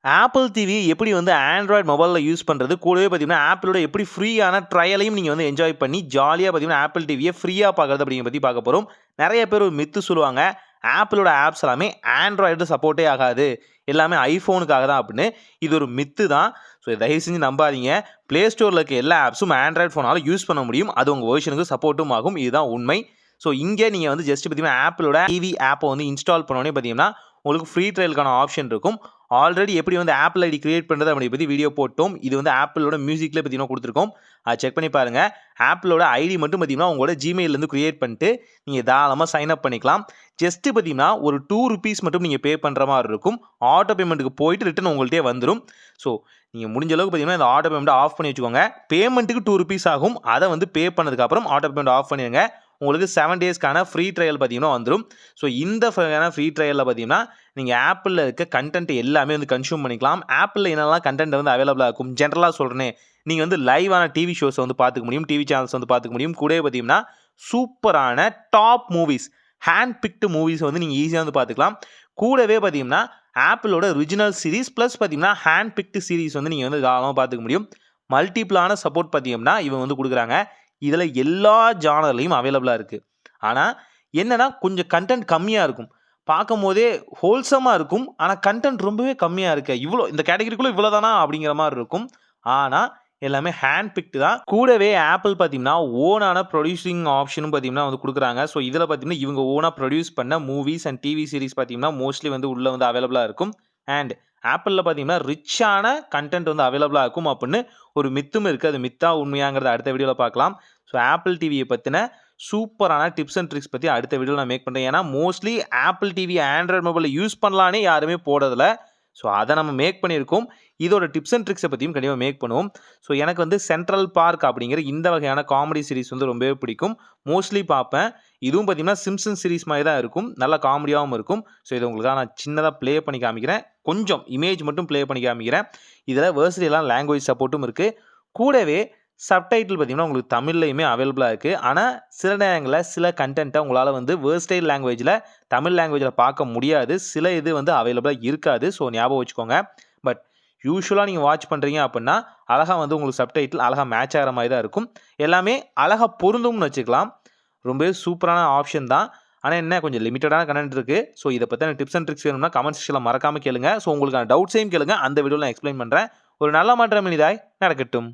Apple TV எப்படி வந்து Android மொபைலில் யூஸ் பண்ணுறது கூடவே பார்த்தீங்கன்னா ஆப்பிளோட எப்படி ஃப்ரீயான ட்ரையலையும் நீங்கள் வந்து என்ஜாய் பண்ணி ஜாலியாக பார்த்தீங்கன்னா ஆப்பிள் டிவியை ஃப்ரீயாக பார்க்குறது அப்படிங்கிற பற்றி பார்க்க போகிறோம். நிறைய பேர் ஒரு மித்து சொல்லுவாங்க, ஆப்பிளோட ஆப்ஸ் எல்லாமே ஆண்ட்ராய்டு சப்போர்ட்டே ஆகாது, எல்லாமே ஐஃபோனுக்காக தான் அப்படின்னு. இது ஒரு மித்து தான். ஸோ தயவு செஞ்சு நம்பாதீங்க. ப்ளே ஸ்டோரில் இருக்க எல்லா ஆப்ஸும் ஆண்ட்ராய்டு ஃபோனால் யூஸ் பண்ண முடியும், அது உங்கள் வெர்ஷனுக்கு சப்போர்ட்டும் ஆகும். இதுதான் உண்மை. ஸோ இங்கே நீங்கள் வந்து ஜஸ்ட் பார்த்தீங்கன்னா ஆப்பிளோட டிவி ஆப்பை வந்து இன்ஸ்டால் பண்ணோன்னே பார்த்தீங்கன்னா உங்களுக்கு ஃப்ரீ ட்ரையலுக்கான ஆப்ஷன் இருக்கும். ஆல்ரெடி எப்படி வந்து ஆப்பிள் ஐடி கிரியேட் பண்ணுறது அப்படி பற்றி வீடியோ போட்டோம். இது வந்து ஆப்பிளோட மியூசிக்கில் பார்த்தீங்கன்னா கொடுத்துருக்கோம், அதை செக் பண்ணி பாருங்கள். ஆப்பிளோட ஐடி மட்டும் பார்த்தீங்கன்னா உங்களோட ஜிமெயிலேருந்து கிரியேட் பண்ணிட்டு நீங்கள் தாராளமாக சைன் அப் பண்ணிக்கலாம். ஜஸ்ட்டு பார்த்தீங்கன்னா ஒரு ₹2 மட்டும் நீங்கள் பே பண்ணுற மாதிரி இருக்கும். ஆட்டோ பேமெண்ட்டுக்கு போயிட்டு ரிட்டன் உங்கள்கிட்டே வந்துடும். ஸோ நீங்கள் முடிஞ்ச அளவுக்கு பார்த்தீங்கன்னா இந்த ஆட்டோ பேமெண்ட்டை ஆஃப் பண்ணி வச்சுக்கோங்க. பேமெண்ட்டுக்கு ₹2 ஆகும், அதை வந்து பே பண்ணதுக்கப்புறம் ஆட்டோ பேமெண்ட் ஆஃப் பண்ணிடுங்க. உங்களுக்கு 7 டேஸ்க்கான ஃப்ரீ ட்ரையல் பார்த்தீங்கன்னா வந்துடும். ஸோ இந்த ஃப்ரீ ட்ரையலில் பார்த்தீங்கன்னா நீங்கள் ஆப்பிளில் இருக்க கண்டென்ட் எல்லாமே வந்து கன்சியூம் பண்ணிக்கலாம். ஆப்பிளில் என்னெல்லாம் கண்டென்ட் வந்து அவைலபிளாக இருக்கும் ஜென்ரலாக சொல்கிறேனே, நீங்கள் வந்து லைவான டிவி ஷோஸை வந்து பார்த்துக்க முடியும், டிவி சேனல்ஸ் வந்து பார்த்துக்க முடியும். கூடவே பார்த்தீங்கன்னா சூப்பரான top movies, hand picked movies வந்து நீங்கள் ஈஸியாக வந்து பார்த்துக்கலாம். கூடவே பார்த்தீங்கன்னா ஆப்பிளோட ஒரிஜினல் சீரிஸ் ப்ளஸ் பார்த்தீங்கன்னா ஹேண்ட் பிக்டு சீரிஸ் வந்து நீங்கள் வந்து தாராளமாக பார்த்துக்க முடியும். மல்டிபிளான சப்போர்ட் பார்த்தீங்கன்னா இவங்க வந்து கொடுக்குறாங்க. இதில் எல்லா ஜானர்லையும் அவைலபிளாக இருக்குது. ஆனால் என்னென்னா கொஞ்சம் கண்டென்ட் கம்மியாக இருக்கும், பார்க்கும் போதே ஹோல்சமாக இருக்கும். ஆனால் கண்டென்ட் ரொம்பவே கம்மியாக இருக்குது. இவ்வளோ இந்த கேட்டகரிக்குள்ளே இவ்வளோ தானா அப்படிங்கிற மாதிரி இருக்கும். ஆனால் எல்லாமே ஹேண்ட் பிக்டு தான். கூடவே ஆப்பிள் பார்த்தீங்கன்னா ஓனான ப்ரொடியூசிங் ஆப்ஷனும் பார்த்தீங்கன்னா வந்து கொடுக்குறாங்க. ஸோ இதில் பார்த்தீங்கன்னா இவங்க ஓனாக ப்ரொடியூஸ் பண்ண மூவிஸ் அண்ட் டிவி சீரிஸ் பார்த்தீங்கன்னா மோஸ்ட்லி வந்து உள்ளே வந்து அவைலபிளாக இருக்கும். அண்ட் ஆப்பிளில் பார்த்தீங்கன்னா ரிச்சான கண்டென்ட் வந்து அவைலபிளாக இருக்கும் அப்படின்னு ஒரு மித்தும் இருக்குது. அது மித்தா உண்மையாங்கிறத அடுத்த வீடியோவில் பார்க்கலாம். ஸோ ஆப்பிள் டிவியை பற்றின சூப்பரான டிப்ஸ் அண்ட் ட்ரிக்ஸ் பற்றி அடுத்த வீடியோவில் நான் மேக் பண்ணுறேன். ஏன்னா மோஸ்ட்லி ஆப்பிள் டிவி ஆண்ட்ராய்டு மொபைலில் யூஸ் பண்ணலானே யாருமே போடுறதில்ல. ஸோ அதை நம்ம மேக் பண்ணியிருக்கோம். இதோட டிப்ஸ் அண்ட் ட்ரிக்ஸை பற்றியும் கண்டிப்பாக மேக் பண்ணுவோம். ஸோ எனக்கு வந்து சென்ட்ரல் பார்க் அப்படிங்கிற இந்த வகையான காமெடி சீரிஸ் வந்து ரொம்பவே பிடிக்கும், மோஸ்ட்லி பார்ப்பேன். இதுவும் பார்த்தீங்கன்னா சிம்சன் சீரிஸ் மாதிரி தான் இருக்கும், நல்ல காமெடியாகவும் இருக்கும். ஸோ இதை உங்களுக்காக நான் சின்னதாக ப்ளே பண்ணி காமிக்கிறேன், கொஞ்சம் இமேஜ் மட்டும் ப்ளே பண்ணி காமிக்கிறேன். இதில் வேர்சிட்டியெல்லாம் லாங்குவேஜ் சப்போர்ட்டும் இருக்குது. கூடவே சப்டைட்டில் பார்த்தீங்கன்னா உங்களுக்கு தமிழ்லையுமே அவைலபிளாக இருக்குது. ஆனால் சில நேரங்களில் சில கண்டென்ட்டை உங்களால் வந்து வேர்ஸ்டைல் லாங்குவேஜில் தமிழ் லாங்குவேஜில் பார்க்க முடியாது, சில இது வந்து அவைலபிளாக இருக்காது. ஸோ ஞாபகம் வச்சுக்கோங்க. பட் யூஸ்வலாக நீங்கள் வாட்ச் பண்ணுறீங்க அப்படின்னா அழகாக வந்து உங்களுக்கு சப்டைட்டில் அழகாக மேட்ச் ஆகிற மாதிரி தான் இருக்கும். எல்லாமே அழகாக பொருந்தும்னு வச்சுக்கலாம். ரொம்பவே சூப்பரான ஆப்ஷன் தான். ஆனால் என்ன கொஞ்சம் லிமிட்டடான கண்டென்ட் இருக்குது. ஸோ இதை பற்றின டிப்ஸ் அண்ட் ட்ரிக்ஸ் வேணும்னா கமெண்ட் செக்ஷனில் மறக்காமல் கேளுங்க. ஸோ உங்களுக்கான டவுட்ஸையும் கேளுங்க, அந்த வீடியோவில் நான் எக்ஸ்பிளைன் பண்ணுறேன். ஒரு நல்ல மாற்றம் இனிதாய் நடக்கட்டும்.